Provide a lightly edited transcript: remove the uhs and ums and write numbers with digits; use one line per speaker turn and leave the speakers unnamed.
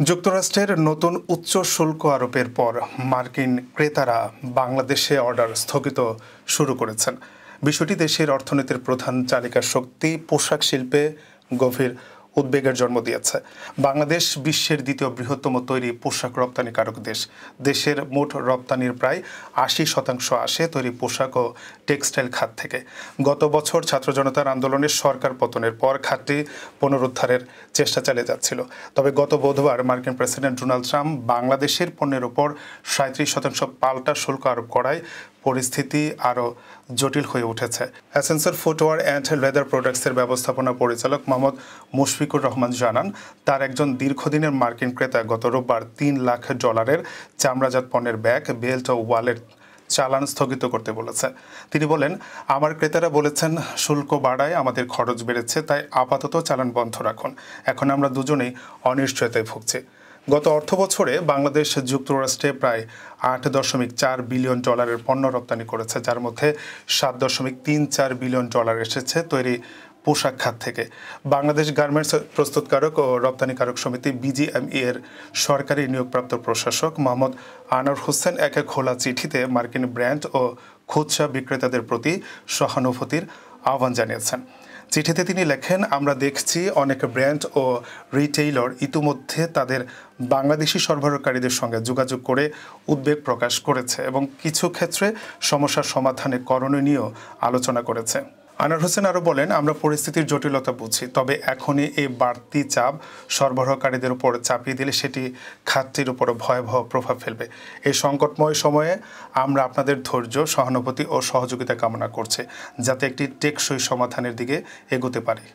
যুক্তরাষ্ট্রের নতুন উচ্চ শুল্ক আরোপের পর মার্কিন ক্রেতারা বাংলাদেশে অর্ডার স্থগিত শুরু করেছেন। বিষয়টি দেশের অর্থনীতির প্রধান চালিকা শক্তি পোশাক শিল্পে গভীর উদ্বেগের জন্ম দিয়েছে। বাংলাদেশ বিশ্বের দ্বিতীয় বৃহত্তম তৈরি পোশাক রপ্তানিকারক দেশ। দেশের মোট রপ্তানির প্রায় ৮০% আসে তৈরি পোশাক ও টেক্সটাইল খাত থেকে। গত বছর ছাত্র জনতার আন্দোলনে সরকার পতনের পর খাতটি পুনরুদ্ধারের চেষ্টা চালিয়ে যাচ্ছিল। তবে গত বুধবার মার্কিন প্রেসিডেন্ট ডোনাল্ড ট্রাম্প বাংলাদেশের পণ্যের ওপর ৩৭% পাল্টা শুল্ক আরোপ করায় পরিস্থিতি আরও জটিল হয়ে উঠেছে। অ্যাসেন্সর ফুটওয়্যার অ্যান্ড লেদার প্রোডাক্টসের ব্যবস্থাপনা পরিচালক মোহাম্মদ মুশফিকুর রহমান জানান, তার একজন দীর্ঘদিনের মার্কিন ক্রেতা গত রোববার $৩ লাখ চামড়াজাত পণ্যের ব্যাগ, বেল্ট ও ওয়ালেট চালান স্থগিত করতে বলেছে। তিনি বলেন, আমার ক্রেতারা বলেছেন শুল্ক বাড়ায় আমাদের খরচ বেড়েছে, তাই আপাতত চালান বন্ধ রাখুন। এখন আমরা দুজনেই অনিশ্চয়তায় ভুগছি। গত অর্থবছরে বাংলাদেশ যুক্তরাষ্ট্রে প্রায় $৮.৪ বিলিয়ন পণ্য রপ্তানি করেছে, যার মধ্যে $৭.৩৪ বিলিয়ন এসেছে তৈরি পোশাক খাত থেকে। বাংলাদেশ গার্মেন্টস প্রস্তুতকারক ও রপ্তানিকারক সমিতি BGME এর সরকারি নিয়োগপ্রাপ্ত প্রশাসক মোহাম্মদ আনোয়ার হোসেন এক খোলা চিঠিতে মার্কিন ব্র্যান্ড ও খুচরা বিক্রেতাদের প্রতি সহানুভূতির আহ্বান জানিয়েছেন। চিঠিতে তিনি লেখেন, আমরা দেখছি অনেক ব্র্যান্ড ও রিটেইলার ইতিমধ্যে তাদের বাংলাদেশি সরবরাহকারীদের সঙ্গে যোগাযোগ করে উদ্বেগ প্রকাশ করেছে এবং কিছু ক্ষেত্রে সমস্যার সমাধানে করণীয় নিয়েও আলোচনা করেছে। আনোয়ার হোসেন আরও বলেন, আমরা পরিস্থিতির জটিলতা বুঝি, তবে এখনই এই বাড়তি চাপ সরবরাহকারীদের উপর চাপিয়ে দিলে সেটি খাতটির উপর ভয়াবহ প্রভাব ফেলবে। এই সংকটময় সময়ে আমরা আপনাদের ধৈর্য, সহানুভূতি ও সহযোগিতা কামনা করছি, যাতে একটি টেকসই সমাধানের দিকে এগোতে পারি।